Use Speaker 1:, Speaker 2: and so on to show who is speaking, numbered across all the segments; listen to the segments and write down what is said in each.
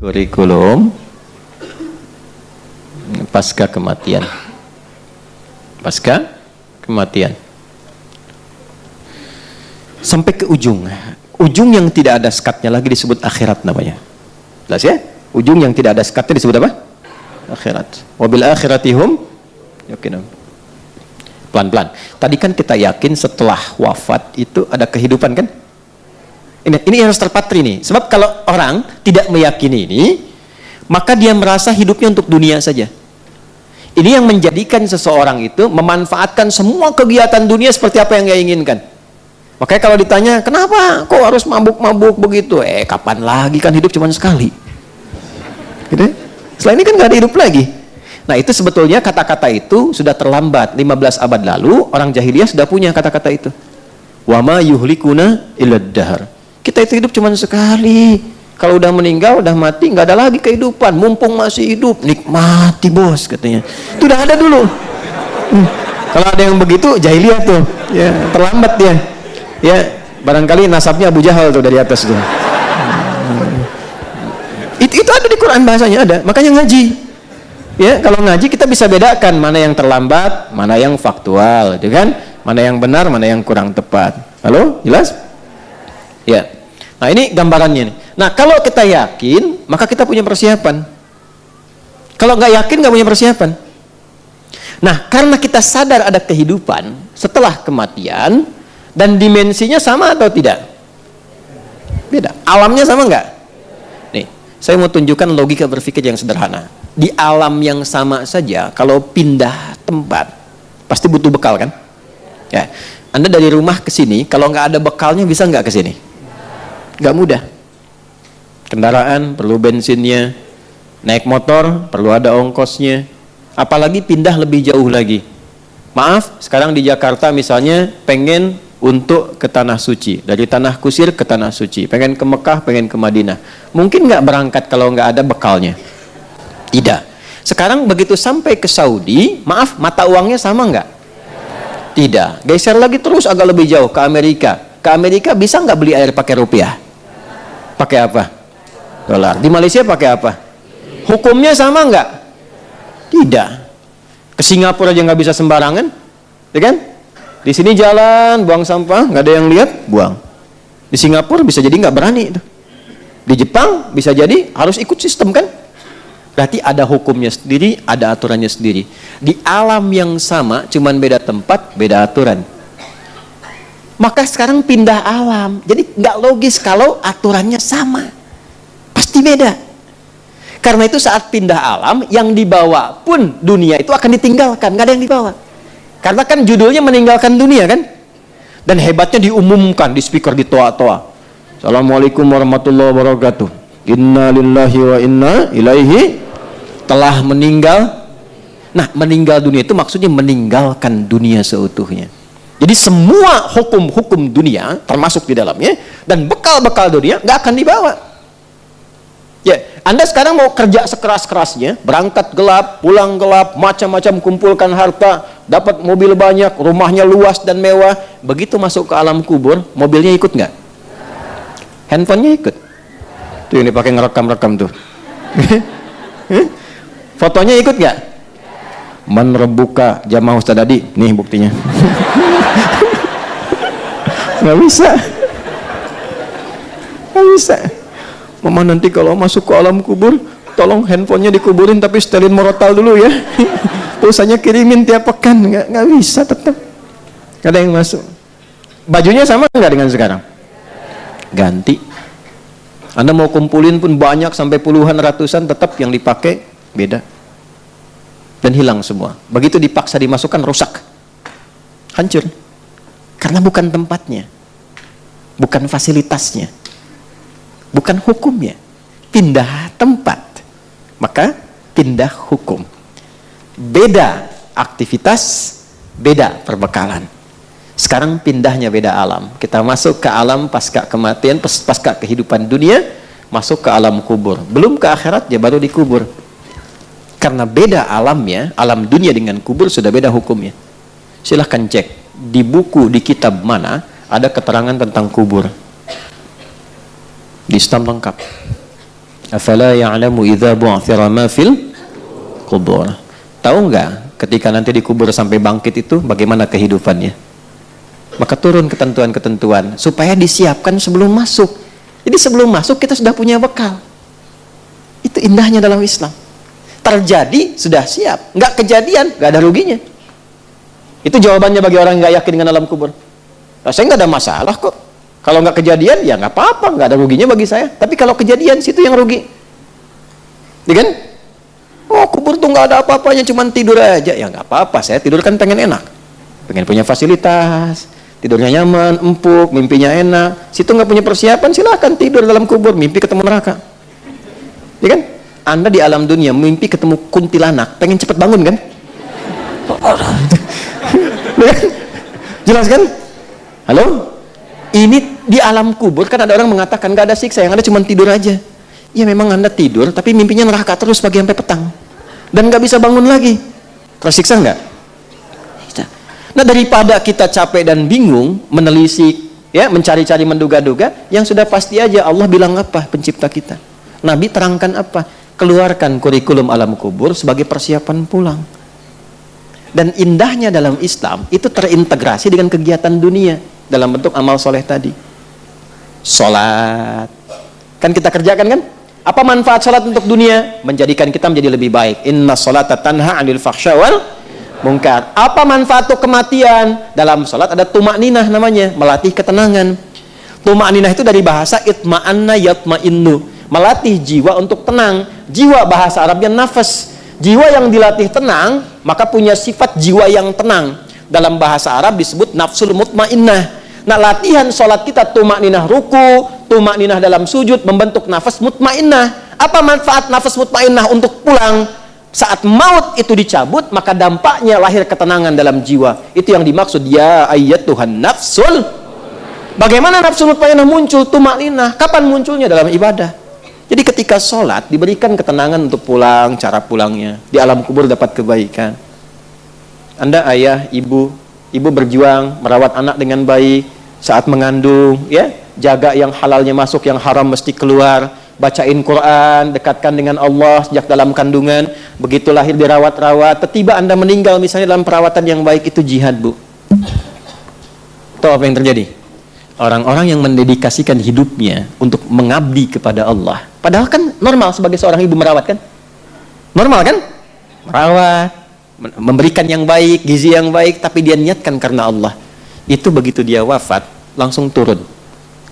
Speaker 1: kurikulum pasca kematian. Pasca kematian. Sampai ke ujung. Ujung yang tidak ada sekatnya lagi disebut akhirat namanya. Jelas ya? Ujung yang tidak ada sekatnya disebut apa? Akhirat. Wabil akhiratihum yakinun. Pelan-pelan. Tadi kan kita yakin setelah wafat itu ada kehidupan kan? Ini harus terpatri nih. Sebab kalau orang tidak meyakini ini, maka dia merasa hidupnya untuk dunia saja. Ini yang menjadikan seseorang itu memanfaatkan semua kegiatan dunia seperti apa yang dia inginkan. Makanya kalau ditanya, kenapa kok harus mabuk-mabuk begitu? Kapan lagi, kan hidup cuma sekali. Gitu? Setelah ini kan gak ada hidup lagi. Nah itu sebetulnya kata-kata itu sudah terlambat. 15 abad lalu orang jahiliyah sudah punya kata-kata itu. Wa ma yuhlikuna illad dahr. Kita itu hidup cuma sekali. Kalau udah meninggal, udah mati, nggak ada lagi kehidupan. Mumpung masih hidup, nikmati bos katanya. Itu udah ada dulu. Kalau ada yang begitu, jahiliyah tuh. Ya, terlambat dia. Ya, barangkali nasabnya Abu Jahal tuh dari atas tuh. Itu ada di Quran, bahasanya ada. Makanya ngaji. Ya, kalau ngaji kita bisa bedakan mana yang terlambat, mana yang faktual, gitu kan? Mana yang benar, mana yang kurang tepat. Halo, jelas? Ya. Nah, ini gambarannya nih. Nah, kalau kita yakin, maka kita punya persiapan. Kalau nggak yakin, nggak punya persiapan. Nah, karena kita sadar ada kehidupan setelah kematian, dan dimensinya sama atau tidak? Beda. Alamnya sama nggak? Nih, saya mau tunjukkan logika berpikir yang sederhana. Di alam yang sama saja, kalau pindah tempat, pasti butuh bekal kan? Ya. Anda dari rumah ke sini, kalau nggak ada bekalnya bisa nggak ke sini? Nggak mudah. Kendaraan perlu bensinnya, naik motor perlu ada ongkosnya, apalagi pindah lebih jauh lagi. Maaf, sekarang di Jakarta misalnya pengen untuk ke Tanah Suci, dari Tanah Kusir ke Tanah Suci, pengen ke Mekah, pengen ke Madinah, mungkin nggak berangkat kalau nggak ada bekalnya? Tidak. Sekarang begitu sampai ke Saudi, maaf, mata uangnya sama nggak? Tidak. Geser lagi terus agak lebih jauh ke Amerika. Ke Amerika bisa nggak beli air pakai rupiah? Pakai apa? Dolar. Di Malaysia pakai apa? Hukumnya sama nggak? Tidak. Ke Singapura aja nggak bisa sembarangan, ya kan? Di sini jalan buang sampah, nggak ada yang lihat, buang. Di Singapura bisa jadi nggak berani itu. Di Jepang bisa jadi harus ikut sistem kan? Berarti ada hukumnya sendiri, ada aturannya sendiri. Di alam yang sama, cuman beda tempat, beda aturan. Maka sekarang pindah alam, jadi nggak logis kalau aturannya sama, pasti beda. Karena itu saat pindah alam, yang dibawa pun dunia itu akan ditinggalkan, nggak ada yang dibawa. Karena kan judulnya meninggalkan dunia kan, dan hebatnya diumumkan di speaker di toa-toa. Assalamualaikum warahmatullahi wabarakatuh. Inna lillahi wa inna ilaihi, telah meninggal. Nah, meninggal dunia itu maksudnya meninggalkan dunia seutuhnya. Jadi semua hukum-hukum dunia termasuk di dalamnya, dan bekal-bekal dunia nggak akan dibawa. Ya, Anda sekarang mau kerja sekeras-kerasnya, berangkat gelap, pulang gelap, macam-macam kumpulkan harta, dapat mobil banyak, rumahnya luas dan mewah. Begitu masuk ke alam kubur, mobilnya ikut nggak? Handphonenya ikut. Tuh yang dipakai ngerekam-rekam tuh. Fotonya ikut nggak? Man rebuka jamaah Ustaz Adi, nih buktinya. Nggak bisa. Nggak bisa. Mama nanti kalau masuk ke alam kubur, tolong handphonenya dikuburin tapi setelin morotal dulu ya. Pulsanya kirimin tiap pekan. Nggak bisa tetap. Nggak ada yang masuk. Bajunya sama nggak dengan sekarang? Ganti. Anda mau kumpulin pun banyak sampai puluhan ratusan, tetap yang dipakai beda. Dan hilang semua. Begitu dipaksa dimasukkan, rusak. Hancur. Karena bukan tempatnya. Bukan fasilitasnya. Bukan hukumnya. Pindah tempat. Maka pindah hukum. Beda aktivitas, beda perbekalan. Sekarang pindahnya beda alam. Kita masuk ke alam pasca kematian, pasca kehidupan dunia, masuk ke alam kubur. Belum ke akhirat, ya baru dikubur. Karena beda alamnya, alam dunia dengan kubur sudah beda hukumnya. Silahkan cek di buku, di kitab mana ada keterangan tentang kubur. Di stamp lengkap. Afala ya'lamu idza bu'thira ma fil kubur. Tahu nggak ketika nanti dikubur sampai bangkit itu bagaimana kehidupannya? Maka turun ketentuan-ketentuan supaya disiapkan sebelum masuk. Jadi sebelum masuk kita sudah punya bekal. Itu indahnya dalam Islam. Terjadi sudah siap, nggak kejadian nggak ada ruginya. Itu jawabannya bagi orang yang nggak yakin dengan alam kubur. Nah, saya nggak ada masalah kok. Kalau nggak kejadian ya nggak apa-apa, nggak ada ruginya bagi saya. Tapi kalau kejadian situ yang rugi, ya kan? Oh, kubur tuh nggak ada apa-apanya, cuman tidur aja. Ya nggak apa-apa, saya tidur kan pengen enak, pengen punya fasilitas, tidurnya nyaman, empuk, mimpinya enak. Situ nggak punya persiapan, silahkan tidur dalam kubur, mimpi ketemu neraka. Ya kan? Anda di alam dunia mimpi ketemu kuntilanak, pengen cepet bangun kan? Jelas kan? Halo? Ini di alam kubur kan ada orang mengatakan gak ada siksa, yang ada cuma tidur aja. Ya memang Anda tidur, tapi mimpinya neraka terus pagi sampai petang. Dan gak bisa bangun lagi. Tersiksa nggak? Nah, daripada kita capek dan bingung menelisik, ya, mencari-cari, menduga-duga, yang sudah pasti aja Allah bilang apa pencipta kita. Nabi terangkan apa? Keluarkan kurikulum alam kubur sebagai persiapan pulang. Dan indahnya dalam Islam itu terintegrasi dengan kegiatan dunia dalam bentuk amal soleh tadi. Sholat kan kita kerjakan kan? Apa manfaat sholat untuk dunia? Menjadikan kita menjadi lebih baik. Inna sholata tanha 'anil fahsya wal munkar. Apa manfaat untuk kematian? Dalam sholat ada tumakninah namanya, melatih ketenangan. Tumakninah itu dari bahasa itma'anna yatma'innu, melatih jiwa untuk tenang. Jiwa bahasa Arabnya nafas. Jiwa yang dilatih tenang maka punya sifat jiwa yang tenang. Dalam bahasa Arab disebut nafsul mutmainnah. Nah, latihan sholat kita tumakninah ruku, tumakninah dalam sujud, membentuk nafas mutmainnah. Apa manfaat nafas mutmainnah untuk pulang? Saat maut itu dicabut, maka dampaknya lahir ketenangan dalam jiwa. Itu yang dimaksud ya ayyatuhan nafsul. Bagaimana nafsul mutmainnah muncul? Tumakninah. Kapan munculnya? Dalam ibadah. Jadi ketika sholat diberikan ketenangan untuk pulang, cara pulangnya. Di alam kubur dapat kebaikan. Anda ayah, ibu berjuang merawat anak dengan baik saat mengandung, ya, jaga yang halalnya masuk, yang haram mesti keluar, bacain Quran, dekatkan dengan Allah sejak dalam kandungan, begitu lahir dirawat-rawat, tiba Anda meninggal misalnya dalam perawatan yang baik, itu jihad, Bu. Tahu apa yang terjadi? Orang-orang yang mendedikasikan hidupnya untuk mengabdi kepada Allah, padahal kan normal sebagai seorang ibu merawat kan? Normal kan? Merawat, memberikan yang baik, gizi yang baik, tapi dia niatkan karena Allah. Itu begitu dia wafat, langsung turun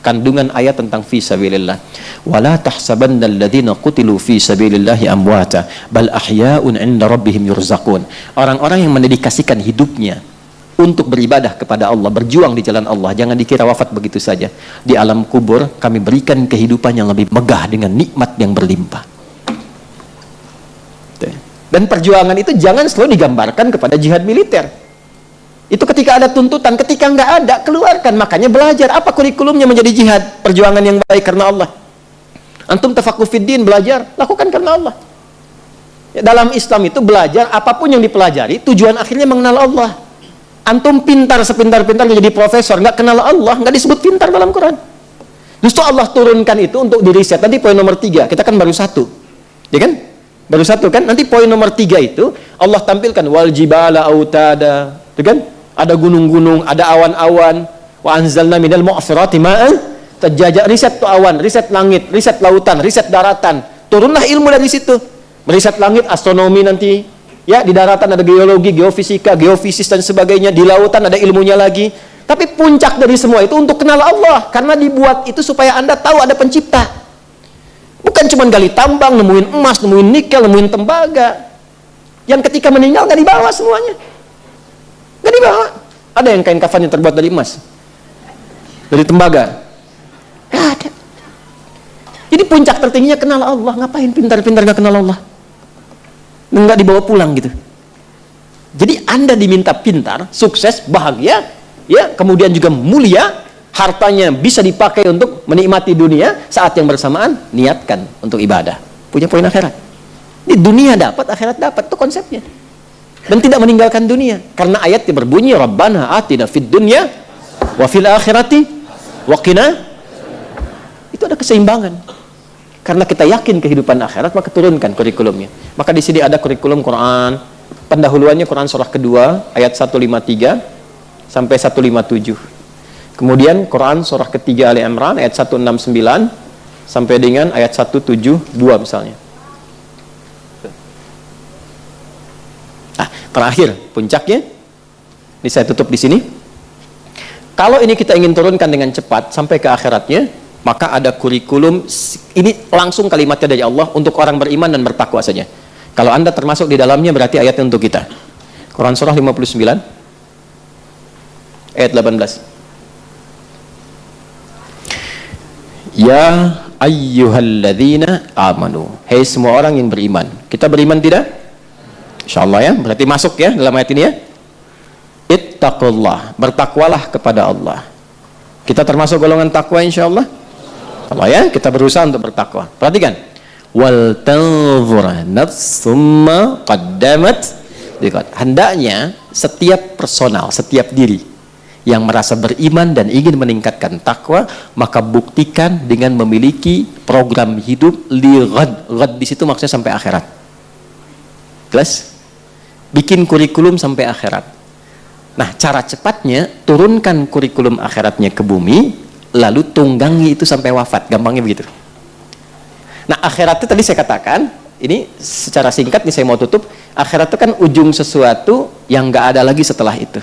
Speaker 1: kandungan ayat tentang fi sabilillah. Wala tahsabannal ladzina qutilu fi sabilillahi amwata bal ahya'un 'inda rabbihim yurzaqun. Orang-orang yang mendedikasikan hidupnya untuk beribadah kepada Allah, berjuang di jalan Allah, jangan dikira wafat begitu saja. Di alam kubur kami berikan kehidupan yang lebih megah dengan nikmat yang berlimpah. Dan perjuangan itu jangan selalu digambarkan kepada jihad militer. Itu ketika ada tuntutan, ketika nggak ada, keluarkan. Makanya belajar apa kurikulumnya menjadi jihad, perjuangan yang baik karena Allah. Antum tafaqquh fiddin, belajar, lakukan karena Allah. Ya, dalam Islam itu belajar apapun yang dipelajari, tujuan akhirnya mengenal Allah. Antum pintar sepintar-pintarnya jadi profesor, nggak kenal Allah, nggak disebut pintar dalam Quran. Justru Allah turunkan itu untuk diriset. Nanti poin nomor 3, kita kan baru 1, ya kan? Baru 1 kan? Nanti poin nomor 3 itu Allah tampilkan wal jibala autada, itu kan? Ada gunung-gunung, ada awan-awan. Wa anzalna minal mu'sirati ma'an tajaja. Riset tuh awan, riset langit, riset lautan, riset daratan. Turunlah ilmu dari situ. Meriset langit, astronomi nanti. Ya, di daratan ada geologi, geofisika, geofisis dan sebagainya. Di lautan ada ilmunya lagi. Tapi puncak dari semua itu untuk kenal Allah, karena dibuat itu supaya Anda tahu ada pencipta. Bukan cuma gali tambang, nemuin emas, nemuin nikel, nemuin tembaga. Yang ketika meninggal nggak dibawa semuanya. Nggak dibawa. Ada yang kain kafan yang terbuat dari emas, dari tembaga. Nggak ada. Jadi puncak tertingginya kenal Allah. Ngapain pintar-pintar nggak kenal Allah? Nggak dibawa pulang gitu. Jadi Anda diminta pintar, sukses, bahagia, ya, kemudian juga mulia, hartanya bisa dipakai untuk menikmati dunia, saat yang bersamaan niatkan untuk ibadah, punya poin akhirat. Di dunia dapat, akhirat dapat, itu konsepnya. Dan tidak meninggalkan dunia, karena ayatnya berbunyi Rabbana atina fid dunya wa fil akhirati wa qina. Itu ada keseimbangan. Karena kita yakin kehidupan akhirat, maka turunkan kurikulumnya. Maka di sini ada kurikulum Quran. Pendahuluannya Quran surah kedua ayat 153 sampai 157. Kemudian Quran surah ketiga Ali Imran ayat 169 sampai dengan ayat 172 misalnya. Terakhir puncaknya, ini saya tutup di sini. Kalau ini kita ingin turunkan dengan cepat sampai ke akhiratnya, maka ada kurikulum. Ini langsung kalimatnya dari Allah untuk orang beriman dan bertakwa saja. Kalau Anda termasuk di dalamnya, berarti ayatnya untuk kita. Quran surah 59 ayat 18. Ya ayyuhalladzina amanu, hei semua orang yang beriman. Kita beriman tidak? Insyaallah ya, berarti masuk ya dalam ayat ini ya. Ittaqullah, bertakwalah kepada Allah. Kita termasuk golongan takwa insyaallah. Allah ya, kita berusaha untuk bertakwa. Perhatikan. Wal tanzur nafsum ma qaddamat. Hendaknya setiap personal, setiap diri yang merasa beriman dan ingin meningkatkan takwa, maka buktikan dengan memiliki program hidup li ghad. Ghad di situ maksudnya sampai akhirat. Jelas? Bikin kurikulum sampai akhirat. Nah, cara cepatnya turunkan kurikulum akhiratnya ke bumi, lalu tunggangi itu sampai wafat. Gampangnya begitu. Nah, akhirat itu tadi saya katakan, ini secara singkat nih saya mau tutup. Akhirat itu kan ujung sesuatu yang nggak ada lagi setelah itu.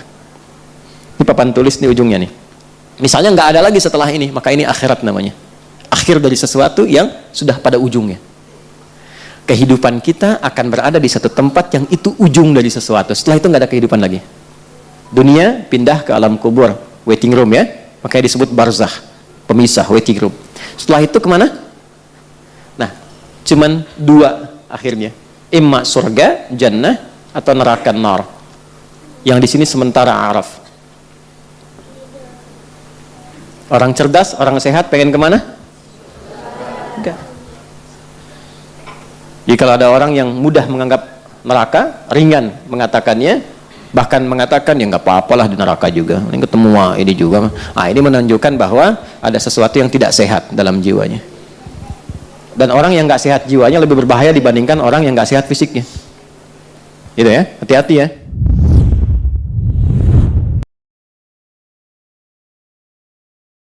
Speaker 1: Ini papan tulis nih ujungnya nih. Misalnya nggak ada lagi setelah ini, maka ini akhirat namanya. Akhir dari sesuatu yang sudah pada ujungnya. Kehidupan kita akan berada di satu tempat yang itu ujung dari sesuatu. Setelah itu nggak ada kehidupan lagi. Dunia pindah ke alam kubur, waiting room ya, makanya disebut barzakh, pemisah, waiting room. Setelah itu kemana? Nah, cuman dua akhirnya, imma surga, jannah, atau neraka, nar. Yang di sini sementara araf. Orang cerdas, orang sehat pengen kemana? Enggak. Jadi kalau ada orang yang mudah menganggap neraka, ringan mengatakannya, bahkan mengatakan ya nggak apa-apalah di neraka juga, ini ketemu ini juga. Ini menunjukkan bahwa ada sesuatu yang tidak sehat dalam jiwanya. Dan orang yang nggak sehat jiwanya lebih berbahaya dibandingkan orang yang nggak sehat fisiknya. Gitu ya, hati-hati ya.